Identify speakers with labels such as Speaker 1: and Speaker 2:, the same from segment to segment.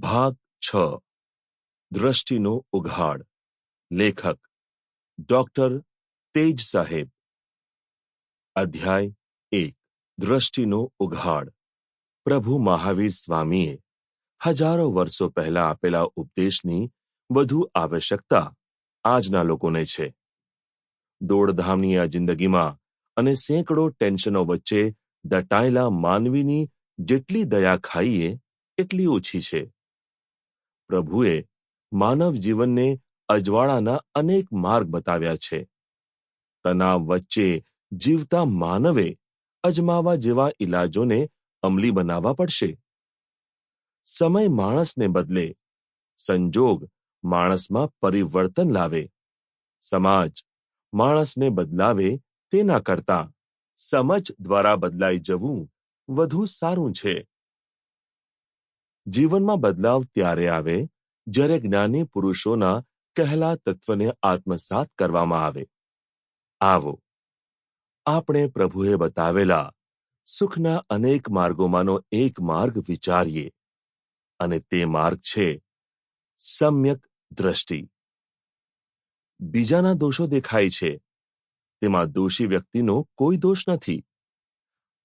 Speaker 1: ભાગ 6 દ્રષ્ટિનો ઉઘાડ. લેખક ડોક્ટર તેજ સાહેબ. અધ્યાય 1. દ્રષ્ટિનો ઉઘાડ. પ્રભુ મહાવીર સ્વામીએ હજારો વર્ષો પહેલા આપેલા ઉપદેશની વધુ આવશ્યકતા આજના લોકોને છે. દોડધામની આ જિંદગીમાં અને સેંકડો ટેન્શનો વચ્ચે દટાયેલા માનવીની જેટલી દયા ખાઈએ એટલી ઓછી છે. પ્રભુએ માનવ જીવનને અજવાળાના અનેક માર્ગ બતાવ્યા છે. તણાવ વચ્ચે જીવતા માનવે અજમાવા જેવા ઇલાજોને અમલી બનાવવા પડશે. સમય માણસને બદલે, સંજોગ માણસમાં પરિવર્તન લાવે, સમાજ માણસને બદલાવે તેના કરતા સમજ દ્વારા બદલાઈ જવું વધુ સારું છે. જીવનમાં બદલાવ ત્યારે આવે જ્યારે જ્ઞાની પુરુષોના કહેલા તત્વને આત્મસાત કરવામાં આવે. આવો આપણે પ્રભુએ બતાવેલા સુખના અનેક માર્ગોમાંનો એક માર્ગ વિચારીએ, અને તે માર્ગ છે સમ્યક દ્રષ્ટિ. બીજાના દોષો દેખાય છે, તેમાં દોષી વ્યક્તિનો કોઈ દોષ નથી.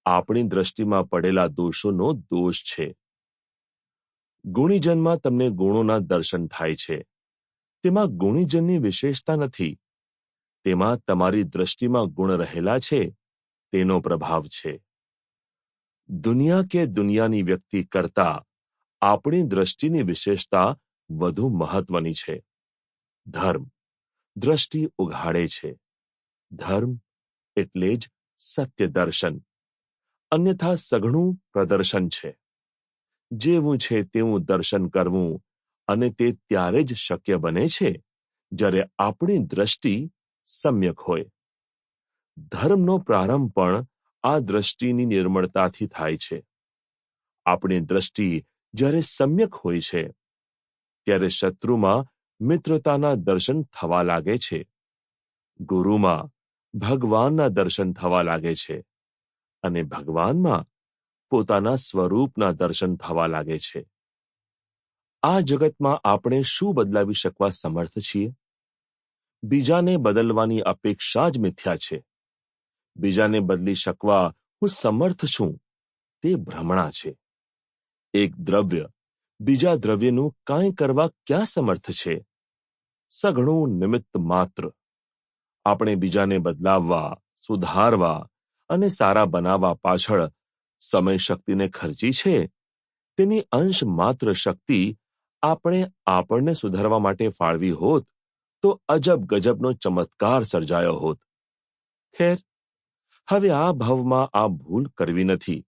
Speaker 1: આપણી દ્રષ્ટિમાં પડેલા દોષોનો દોષ છે. ગુણીજનમાં તમને ગુણોના દર્શન થાય છે, તેમાં ગુણીજનની વિશેષતા નથી. તેમાં તમારી દ્રષ્ટિમાં ગુણ રહેલા છે તેનો પ્રભાવ છે. દુનિયા કે દુનિયાની વ્યક્તિ કરતા આપણી દ્રષ્ટિની વિશેષતા વધુ મહત્વની છે. ધર્મ દ્રષ્ટિ ઉઘાડે છે. ધર્મ એટલે જ સત્ય દર્શન, અન્યથા સઘળું પ્રદર્શન છે. જેવું છે તેવું દર્શન કરવું, અને તે ત્યારે જ શક્ય બને છે જ્યારે આપણી દ્રષ્ટિ સમ્યક હોય. ધર્મનો પ્રારંભ પણ આ દ્રષ્ટિની નિર્મળતાથી થાય છે. આપણી દ્રષ્ટિ જ્યારે સમ્યક હોય છે ત્યારે શત્રુમાં મિત્રતાના દર્શન થવા લાગે છે, ગુરુમાં ભગવાનના દર્શન થવા લાગે છે, અને ભગવાનમાં પોતાના સ્વરૂપના દર્શન થવા લાગે છે. આ જગતમાં આપણે શું બદલાવી શકવા સમર્થ છીએ? બીજાને બદલવાની અપેક્ષા જ મિથ્યા છે. બીજાને બદલી શકવા હું સમર્થ છું તે ભ્રમણા છે. એક દ્રવ્ય બીજા દ્રવ્યનું કાંઈ કરવા ક્યાં સમર્થ છે? સઘળું નિમિત્ત માત્ર. આપણે બીજાને બદલાવવા, સુધારવા અને સારા બનાવવા પાછળ સમય શક્તિને ખર્ચી છે, તેની અંશ માત્ર શક્તિ આપણે આપણને સુધારવા માટે ફાળવી હોત તો અજબ ગજબનો ચમત્કાર સર્જાયો હોત. ખેર, હવે આ ભાવમાં આ ભૂલ કરવી નથી.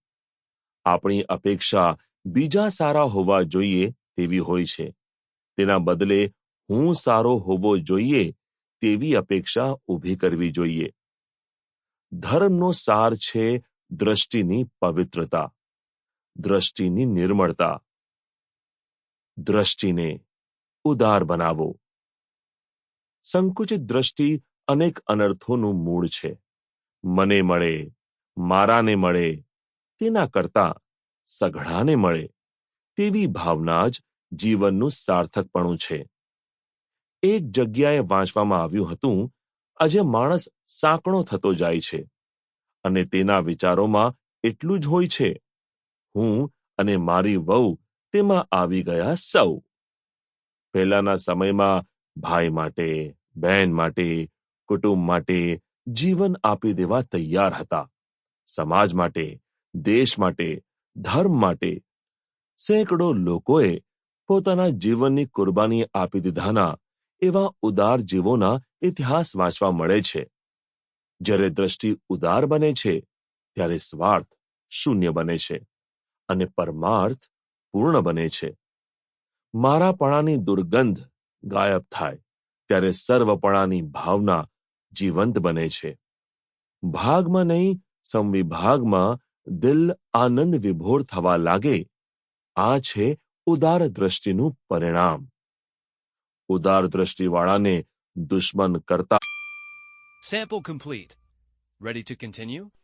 Speaker 1: આપણી અપેક્ષા બીજા સારા હોવા જોઈએ તેવી હોય છે. તેના બદલે હું સારો હોવો જોઈએ તેવી અપેક્ષા ઊભી કરવી જોઈએ. ધર્મનો સાર છે દ્રષ્ટિની પવિત્રતા, દ્રષ્ટિની નિર્મળતા. દ્રષ્ટિને ઉદાર બનાવો. સંકુચિત દ્રષ્ટિ અનેક અનર્થોનું મૂળ છે. મને મળે, મારાને મળે તેના કરતા સઘળાને મળે તેવી ભાવના જ જીવનનું સાર્થકપણું છે. એક જગ્યાએ વાંચવામાં આવ્યું હતું, આજે માણસ સાંકણો થતો જાય છે, અને તેના વિચારોમાં એટલું જ હોય છે, હું અને મારી વહુ તેમાં આવી ગયા સૌ. પહેલાના સમયમાં ભાઈ માટે, બહેન માટે, કુટુંબ માટે જીવન આપી દેવા તૈયાર હતા. સમાજ માટે, દેશ માટે, ધર્મ માટે સેંકડો લોકોએ પોતાના જીવનની કુરબાની આપી દીધાના એવા ઉદાર જીવોના ઇતિહાસ વાંચવા મળે છે. જ્યારે દ્રષ્ટિ ઉદાર બને છે ત્યારે સ્વાર્થ શૂન્ય બને છે અને પરમાર્થ પૂર્ણ બને છે. મારાપણાની દુર્ગંધ ગાયબ થાય ત્યારે સર્વપણાની ભાવના જીવંત બને છે. ભાગમાં નહીં, સંવિભાગમાં દિલ આનંદ વિભોર થવા લાગે. આ છે ઉદાર દ્રષ્ટિનું પરિણામ. ઉદાર દ્રષ્ટિવાળાને દુશ્મન કરતા.
Speaker 2: Sample complete. Ready to continue?